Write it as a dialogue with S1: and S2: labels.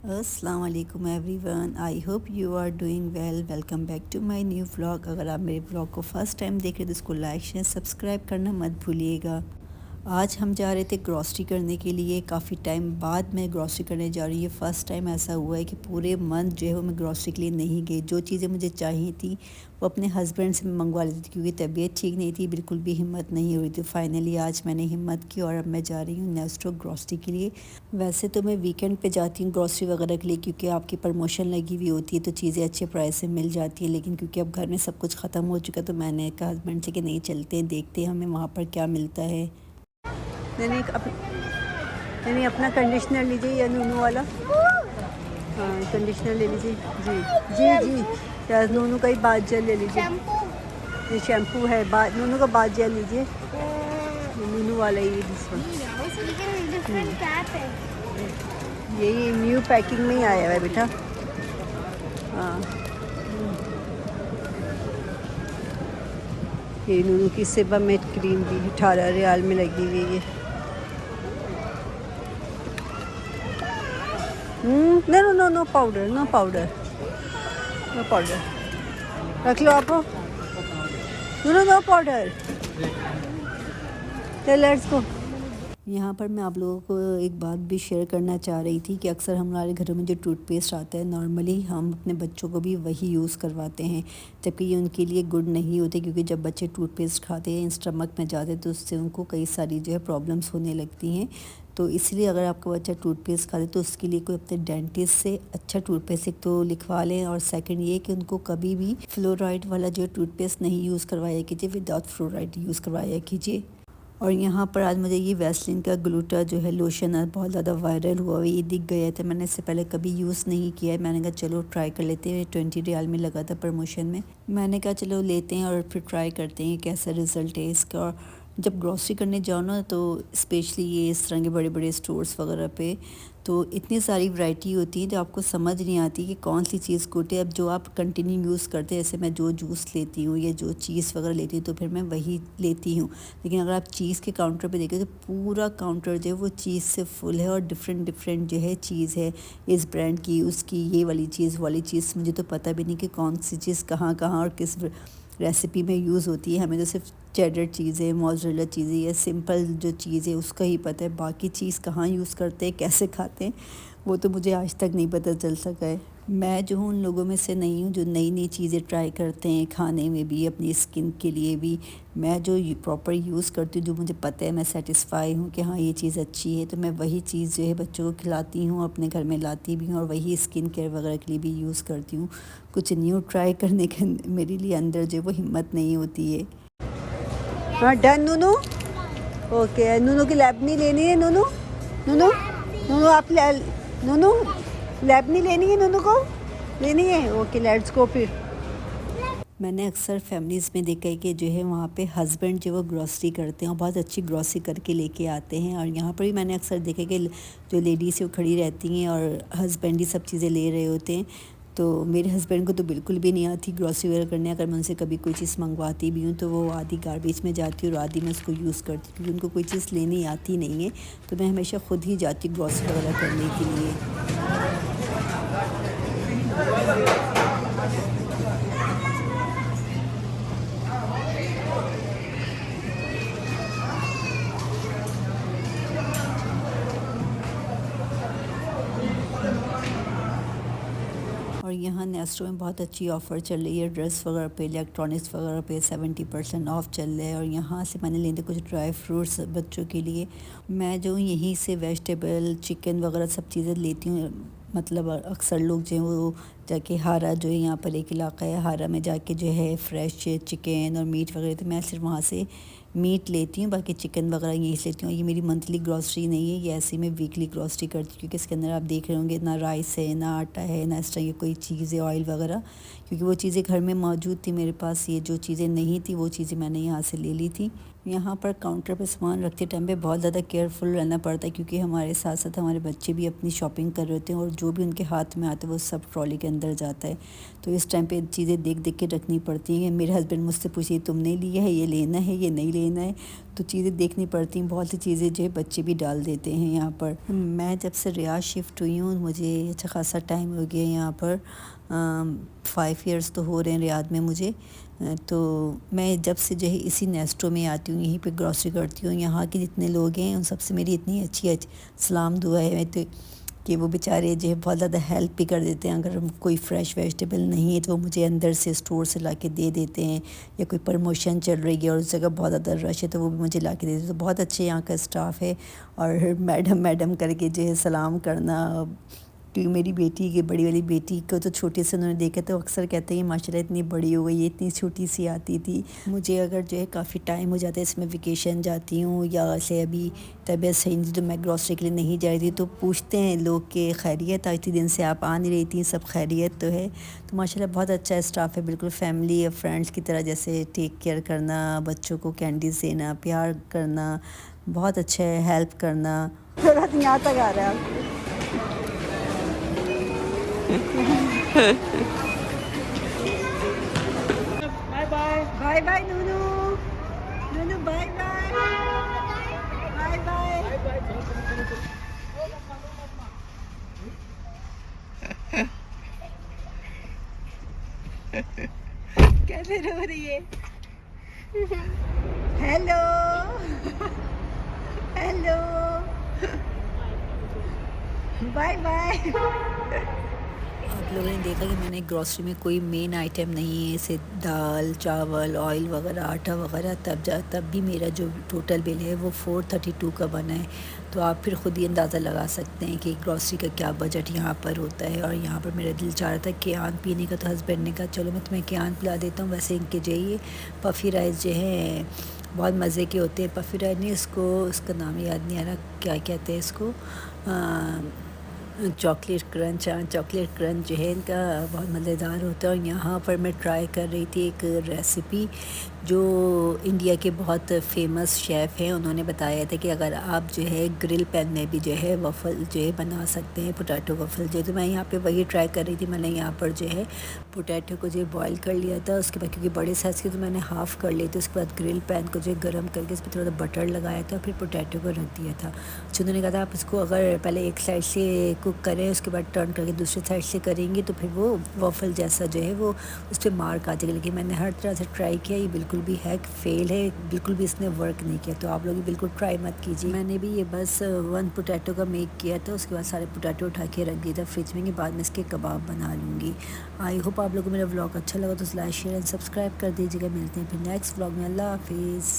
S1: अस्सलाम वालेकुम everyone, I hope you are doing well. Welcome back to my new vlog. अगर आप मेरे व्लॉग को फ़र्स्ट टाइम देख रहे हैं तो इसको लाइक शेयर सब्सक्राइब करना मत भूलिएगा। आज हम जा रहे थे ग्रॉसरी करने के लिए। काफ़ी टाइम बाद मैं ग्रॉसरी करने जा रही हूँ। फ़र्स्ट टाइम ऐसा हुआ है कि पूरे मंथ जो है वो मैं ग्रॉसरी के लिए नहीं गई। जो चीज़ें मुझे चाहिए थी वो अपने हस्बैंड से मैं मंगवा लेती थी, क्योंकि तबीयत ठीक नहीं थी, बिल्कुल भी हिम्मत नहीं हो रही थी। फाइनली आज मैंने हिम्मत की और अब मैं जा रही हूँ नेस्टो ग्रॉसरी के लिए। वैसे तो मैं वीकेंड पे जाती हूँ ग्रॉसरी वगैरह के लिए, क्योंकि आपकी प्रमोशन लगी हुई होती है तो चीज़ें अच्छे प्राइस से मिल जाती है। लेकिन क्योंकि अब घर में सब कुछ ख़त्म हो चुका तो मैंने कहा हस्बैंड से कि नहीं चलते हैं, देखते हैं हमें वहाँ पर क्या मिलता है। नहीं अपना कंडीशनर लीजिए या नूनू वाला। हाँ कंडीशनर ले लीजिए। जी जी जी, या नूनू का ही बाथ जेल ले लीजिए। ये शैम्पू है, नूनू का बाथ जेल लीजिए। नूनू वाला ही यही न्यू पैकिंग में ही आया है बेटा। हाँ ये नूनू की सेबामेट क्रीम भी 18 रियाल में लगी हुई है। No no no no powder, no powder, no powder. रख लो आप। No no no powder. Let's go. यहाँ पर मैं आप लोगों को एक बात भी शेयर करना चाह रही थी कि अक्सर हमारे घरों में जो टूथपेस्ट आता है नॉर्मली हम अपने बच्चों को भी वही यूज़ करवाते हैं, जबकि ये उनके लिए गुड नहीं होते, क्योंकि जब बच्चे टूथपेस्ट खाते हैं स्टमक में जाते हैं तो उससे उनको कई सारी जो है प्रॉब्लम्स होने लगती हैं। तो इसलिए अगर आपका बच्चा टूथपेस्ट खाते तो उसके लिए कोई अपने डेंटिस्ट से अच्छा टूथपेस्ट एक तो लिखवा लें, और सेकंड ये कि उनको कभी भी फ्लोराइड वाला जो टूथपेस्ट नहीं यूज़ करवाया कीजिए, विदाउट फ्लोराइड यूज़ करवाया कीजिए। और यहाँ पर आज मुझे ये वैसलीन का ग्लूटा जो है लोशन है बहुत ज़्यादा वायरल हुआ हुआ, ये दिख गया था। मैंने इससे पहले कभी यूज़ नहीं किया है। मैंने कहा चलो ट्राई कर लेते हैं। 20 रियाल में लगा था प्रमोशन में। मैंने कहा चलो लेते हैं और फिर ट्राई करते हैं कैसा रिज़ल्ट है इसका। और जब ग्रॉसरी करने जाओ ना तो स्पेशली ये इस तरह के बड़े बड़े स्टोर्स वगैरह पे तो इतनी सारी वैरायटी होती है तो आपको समझ नहीं आती कि कौन सी चीज़ गुड है। अब जो आप कंटिन्यू यूज़ करते हैं, जैसे मैं जो जूस लेती हूँ या जो चीज़ वगैरह लेती हूँ तो फिर मैं वही लेती हूँ। लेकिन अगर आप चीज़ के काउंटर पे देखें तो पूरा काउंटर जो है वो चीज़ से फुल है, और डिफरेंट डिफरेंट जो है चीज़ है, इस ब्रांड की, उसकी, ये वाली चीज़ वाली चीज़। मुझे तो पता भी नहीं कि कौन सी चीज़ कहाँ कहाँ और किस रेसिपी में यूज़ होती है। हमें तो सिर्फ चेडर चीज़ें, मोज़रेला चीज़ें या सिंपल जो चीज़ है उसका ही पता है। बाकी चीज़ कहाँ यूज़ करते हैं, कैसे खाते हैं, वो तो मुझे आज तक नहीं पता चल सका है। मैं जो हूँ उन लोगों में से नहीं हूँ जो नई नई चीज़ें ट्राई करते हैं, खाने में भी, अपनी स्किन के लिए भी। मैं जो प्रॉपर यूज़ करती हूँ, जो मुझे पता है, मैं सेटिस्फाई हूँ कि हाँ ये चीज़ अच्छी है, तो मैं वही चीज़ जो है बच्चों को खिलाती हूँ, अपने घर में लाती भी हूँ, और वही स्किन केयर वगैरह के लिए भी यूज़ करती हूँ। कुछ न्यू ट्राई करने के मेरे लिए अंदर जो है वो हिम्मत नहीं होती है। हाँ डन नूनू। ओके नूनू की लैब नहीं लेनी है। नूनू नूनू नूनू आप नूनू लैब नहीं लेनी है, नूनू को लेनी है। ओके लेट्स गो फिर। मैंने अक्सर फैमिलीज़ में देखा है कि जो है वहाँ पे हस्बैंड जो वो ग्रॉसरी करते हैं और बहुत अच्छी ग्रॉसरी करके लेके आते हैं। और यहाँ पर भी मैंने अक्सर देखा कि जो लेडीज़ वो खड़ी रहती हैं और हस्बैंड ही सब चीज़ें ले रहे होते हैं। तो मेरे हस्बैंड को तो बिल्कुल भी नहीं आती ग्रॉसरी वगैरह करने। अगर मैं उनसे कभी कोई चीज़ मंगवाती भी हूँ तो वो आधी गार्बेज में जाती है और आधी मैं उसको यूज़ करती हूँ, क्योंकि उनको कोई चीज़ लेनी आती नहीं है। तो मैं हमेशा ख़ुद ही जाती हूँ ग्रॉसरी वगैरह करने के लिए। और यहाँ नेस्टो में बहुत अच्छी ऑफ़र चल रही है, ड्रेस वगैरह पे, इलेक्ट्रॉनिक्स वगैरह पे 70% ऑफ चल रहा है। और यहाँ से मैंने लेने कुछ ड्राई फ्रूट्स बच्चों के लिए। मैं जो यहीं से वेजिटेबल, चिकन वगैरह सब चीज़ें लेती हूँ। मतलब अक्सर लोग जो हैं वो जाके हारा, जो है यहाँ पर एक इलाका है, हारा में जाके जो है फ्रेश चिकन और मीट वगैरह, तो मैं सिर्फ वहाँ से मीट लेती हूँ, बाकी चिकन वगैरह यहीं से लेती हूँ। ये मेरी मंथली ग्रॉसरी नहीं है, ये ऐसे मैं वीकली ग्रॉसरी करती हूँ, क्योंकि इसके अंदर आप देख रहे होंगे ना राइस है, ना आटा है, ना इस तरह की कोई चीज़ है, ऑयल वगैरह, क्योंकि वो चीज़ें घर में मौजूद थी मेरे पास। ये जो चीज़ें नहीं थी वो चीज़ें मैंने यहाँ से ले ली थी। यहाँ पर काउंटर पर सामान रखते टाइम पे बहुत ज़्यादा केयरफुल रहना पड़ता है, क्योंकि हमारे साथ साथ हमारे बच्चे भी अपनी शॉपिंग कर रहे होते हैं और जो भी उनके हाथ में आता है वो सब ट्रॉली के अंदर जाता है। तो इस टाइम पे चीज़ें देख देख के रखनी पड़ती हैं। मेरे हस्बैंड मुझसे पूछे तुमने लिया है, ये लेना है, ये नहीं लेना है। तो चीज़ें देखनी पड़ती हैं, बहुत सी चीज़ें जो है बच्चे भी डाल देते हैं यहाँ पर। मैं जब से रियाद शिफ्ट हुई हूँ मुझे अच्छा खासा टाइम हो गया यहाँ पर, 5 ईयर्स तो हो रहे हैं रियाद में मुझे। तो मैं जब से जो है इसी नेस्टो में आती हूँ, यहीं पे ग्रॉसरी करती हूँ। यहाँ के जितने लोग हैं उन सबसे मेरी इतनी अच्छी सलाम दुआ है तो कि वो बेचारे जो है बहुत ज़्यादा हेल्प भी कर देते हैं। अगर कोई फ़्रेश वेजिटेबल नहीं है तो वो मुझे अंदर से स्टोर से ला के दे देते हैं, या कोई प्रमोशन चल रही है और उस जगह बहुत ज़्यादा रश है तो वो भी मुझे ला के दे देते हैं। तो बहुत अच्छे यहाँ का स्टाफ है। और मैडम मैडम करके जो है सलाम करना, क्योंकि मेरी बेटी की बड़ी वाली बेटी को तो छोटे से उन्होंने देखा तो अक्सर कहते हैं माशाल्लाह इतनी बड़ी हो गई है, इतनी छोटी सी आती थी। मुझे अगर जो है काफ़ी टाइम हो जाता है इसमें वेकेशन जाती हूँ या ऐसे अभी तबीयत सही नहीं तो मैं ग्रॉसरी के लिए नहीं जा रही थी, तो पूछते हैं लोग कि खैरियत, इतने दिन से आप आ नहीं रही थी, सब खैरियत तो है। तो माशाल्लाह बहुत अच्छा स्टाफ है, बिल्कुल फैमिली या फ्रेंड्स की तरह, जैसे टेक केयर करना, बच्चों को कैंडीज देना, प्यार करना, बहुत अच्छा है, हेल्प करना। थोड़ा यहाँ तक आ रहा है बाय बाय बाय बाय नूनू, नूनू बाय बाय बाय बाय। कैसे रो रही है? Hello hello bye bye. आप लोगों ने देखा कि मैंने ग्रॉसरी में कोई मेन आइटम नहीं है, जैसे दाल चावल ऑयल वगैरह आटा वगैरह, तब भी मेरा जो टोटल बिल है वो 432 का बना है। तो आप फिर ख़ुद ही अंदाज़ा लगा सकते हैं कि ग्रॉसरी का क्या बजट यहाँ पर होता है। और यहाँ पर मेरा दिल चाह रहा था क्यान पीने का, तो हस्बैंड ने कहा चलो मैं तुम्हें क्यान पिला देता हूँ। वैसे इनके जो ये पफ़ी राइस जो है बहुत मज़े के होते हैं। पफ़ी राइस नहीं, उसका नाम याद नहीं आ रहा क्या कहते हैं इसको, चॉकलेट क्रंच। हाँ, चॉकलेट क्रंच जो है इनका बहुत मज़ेदार होता है। और यहाँ पर मैं ट्राई कर रही थी एक रेसिपी जो इंडिया के बहुत फेमस शेफ़ हैं, उन्होंने बताया था कि अगर आप जो है ग्रिल पैन में भी जो है वफ़ल जो है बना सकते हैं, पोटैटो वफ़ल जो है। तो मैं यहाँ पे वही ट्राई कर रही थी। मैंने यहाँ पर जो है पोटैटो को जो है बॉयल कर लिया था, उसके बाद क्योंकि बड़े साइज़ की तो मैंने हाफ़ कर ली थी। उसके बाद ग्रिल पैन को जो है गर्म करके उस पर थोड़ा सा बटर लगाया था, फिर पोटैटो को रख दिया था। तो उन्होंने कहा था आप इसको अगर पहले एक साइड से कुक करें, उसके बाद टर्न करके दूसरी साइड से करेंगे तो फिर वो वफ़ल जैसा जो है वो उस पर मार्क आ जाएगा। लेकिन मैंने हर तरह से ट्राई किया, ये बिल्कुल भी हैक फेल है, बिल्कुल भी इसने वर्क नहीं किया। तो आप लोग बिल्कुल ट्राई मत कीजिए। मैंने भी ये बस 1 पोटैटो का मेक किया था, उसके बाद सारे पोटैटो उठा के रख दिया था फ्रिज में, के बाद में इसके कबाब बना लूँगी। आई होप आप लोगों को मेरा व्लॉग अच्छा लगा तो लाइक शेयर एंड सब्सक्राइब कर दीजिएगा। मिलते हैं फिर नेक्स्ट व्लॉग में। अल्लाह हाफिज़।